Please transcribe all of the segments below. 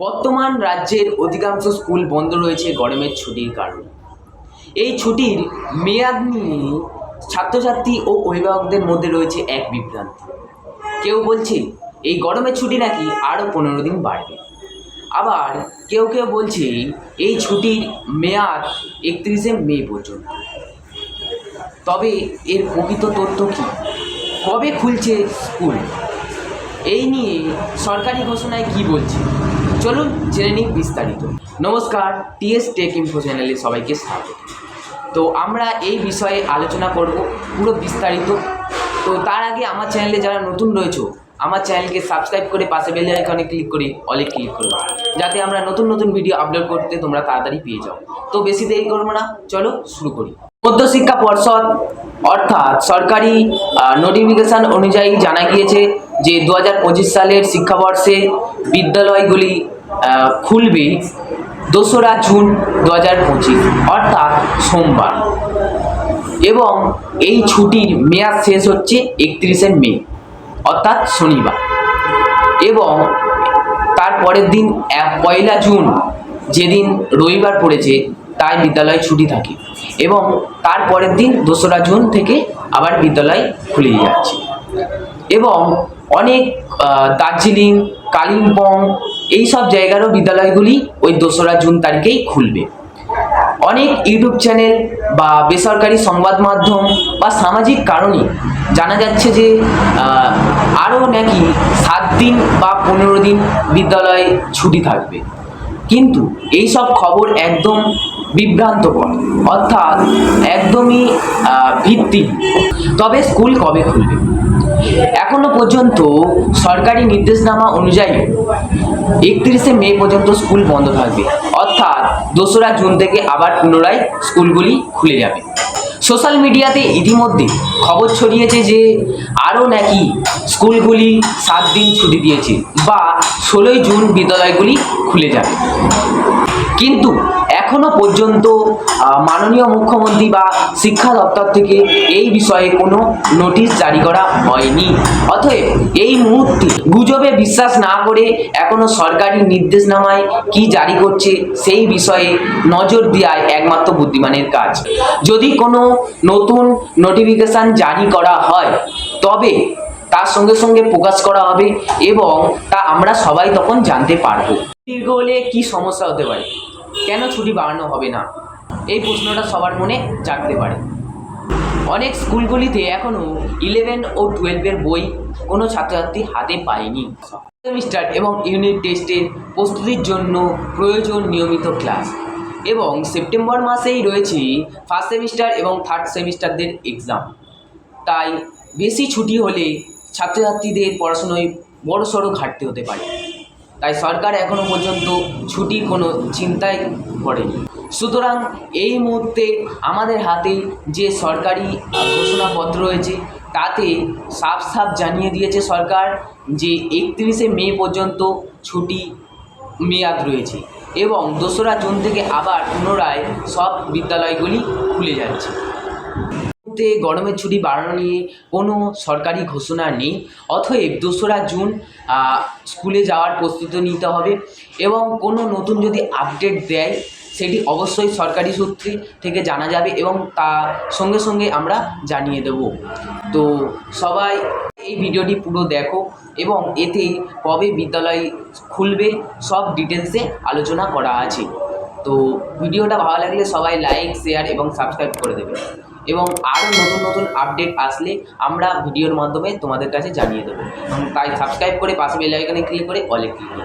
বর্তমান রাজ্যের অধিকাংশ স্কুল বন্ধ রয়েছে গরমের ছুটির কারণে। এই ছুটির মেয়াদ নিয়ে ছাত্রছাত্রী ও অভিভাবকদের মধ্যে রয়েছে এক বিভ্রান্তি। কেউ বলছে এই গরমের ছুটি নাকি আরও 15 দিন বাড়বে, আবার কেউ কেউ বলছে এই ছুটির মেয়াদ 31শে মে পর্যন্ত। তবে এর প্রকৃত তথ্য কী? কবে খুলছে স্কুল? এই নিয়ে সরকারি ঘোষণায় কি বলছে, চলুন জেনে নিই বিস্তারিত। নমস্কার, টিএস টেক ইনফো চ্যানেলে সবাইকে স্বাগত। তো আমরা এই বিষয়ে আলোচনা করব পুরো বিস্তারিত। তো তার আগে আমার চ্যানেলে যারা নতুন রয়েছে, আমার চ্যানেলকে সাবস্ক্রাইব করে পাশে বেল আইকনে ক্লিক করে অলে ক্লিক করো, যাতে আমরা নতুন নতুন ভিডিও আপলোড করতে তোমরা তাড়াতাড়ি পেয়ে যাও। তো বেশি দেরি করবো না, চলো শুরু করি। মধ্যশিক্ষা পর্ষদ অর্থাৎ সরকারি নোটিফিকেশান অনুযায়ী জানা গিয়েছে যে 2025 সালের শিক্ষাবর্ষে বিদ্যালয়গুলি খুলবে 2রা জুন 2025 অর্থাৎ সোমবার, এবং এই ছুটির মেয়াদ শেষ হচ্ছে 31শে মে অর্থাৎ শনিবার, এবং তার পরের দিন 1 জুন যেদিন রবিবার পড়েছে তাই বিদ্যালয় ছুটি থাকে, এবং তার পরের দিন 2রা জুন থেকে আবার বিদ্যালয় খুলে যাচ্ছে। এবং অনেক দার্জিলিং, কালিম্পং এইসব জায়গারও বিদ্যালয়গুলি ওই 2রা জুন তারিখেই খুলবে। অনেক ইউটিউব চ্যানেল বা বেসরকারি সংবাদ মাধ্যম বা সামাজিক কারণে জানা যাচ্ছে যে আরও নাকি 7 দিন বা 15 দিন বিদ্যালয়ে ছুটি থাকবে, কিন্তু এইসব খবর একদম বিভ্রান্তকর, অর্থাৎ একদমই ভিত্তিহীন। তবে স্কুল কবে খুলবে? এখনো পর্যন্ত সরকারি নির্দেশনামা অনুযায়ী 31শে মে পর্যন্ত স্কুল বন্ধ থাকবে, অর্থাৎ 2রা জুন থেকে আবার পুনরায় স্কুলগুলি খুলে যাবে। সোশ্যাল মিডিয়াতে ইতিমধ্যে খবর ছড়িয়েছে যে আরও নাকি স্কুলগুলি 7 দিন ছুটি দিয়েছে বা 16ই জুন বিদ্যালয়গুলি খুলে যাবে, কিন্তু এখনো পর্যন্ত মাননীয় মুখ্যমন্ত্রী বা শিক্ষা দপ্তর থেকে এই বিষয়ে কোনো নোটিশ জারি করা হয়নি। অতএব এই মুহূর্তে গুজবে বিশ্বাস না করে এখনো সরকারি নির্দেশনামায় কি জারি করছে সেই বিষয়ে নজর দেওয়াই একমাত্র বুদ্ধিমানের কাজ। যদি কোনো নতুন নোটিফিকেশান জারি করা হয় তবে তার সঙ্গে সঙ্গে প্রকাশ করা হবে, এবং তা আমরা সবাই তখন জানতে পারবো। দীর্ঘ হলে কি সমস্যা হতে পারে, কেন ছুটি বাড়ানো হবে না, এই প্রশ্নটা সবার মনে জাগতে পারে। অনেক স্কুলগুলিতে এখনও 11 ও 12-এর বই কোনো ছাত্রছাত্রী হাতে পায়নি। সেমিস্টার এবং ইউনিট টেস্টের প্রস্তুতির জন্য প্রয়োজন নিয়মিত ক্লাস, এবং সেপ্টেম্বর মাসেই রয়েছে 1st সেমিস্টার এবং 3rd সেমিস্টারদের এক্সাম। তাই বেশি ছুটি হলে ছাত্রছাত্রীদের পড়াশোনায় বড়সড় ঘাটতি হতে পারে। তাই সরকার এখনো পর্যন্ত ছুটির কোনো চিন্তাই করেনি। সুতরাং এই মুহূর্তে আমাদের হাতে যে সরকারি ঘোষণাপত্র রয়েছে তাতে সাফ জানিয়ে দিয়েছে সরকার যে 31শে মে পর্যন্ত ছুটি মেয়াদ রয়েছে, এবং 2রা জুন থেকে আবার পুনরায় সব বিদ্যালয়গুলি খুলে যাচ্ছে। গরমের ছুটি বাড়ানো নিয়ে কোনো সরকারি ঘোষণা নেই, অতএব 2রা জুন স্কুলে যাওয়ার প্রস্তুতি নিতে হবে, এবং কোনো নতুন যদি আপডেট দেয় সেটি অবশ্যই সরকারি সূত্রে থেকে জানা যাবে, এবং তার সঙ্গে সঙ্গে আমরা জানিয়ে দেব। তো সবাই এই ভিডিওটি পুরো দেখো, এবং এতে কবে বিদ্যালয় খুলবে সব ডিটেলসে আলোচনা করা আছে। তো ভিডিওটা ভালো লাগলে সবাই লাইক, শেয়ার এবং সাবস্ক্রাইব করে দেবে, এবং আরও নতুন নতুন আপডেট আসলে আমরা ভিডিওর মাধ্যমে তোমাদের কাছে জানিয়ে দেবো। তাই সাবস্ক্রাইব করে পাশে বেল আইকনে ক্লিক করে অলে ক্লিক করো।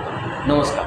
নমস্কার।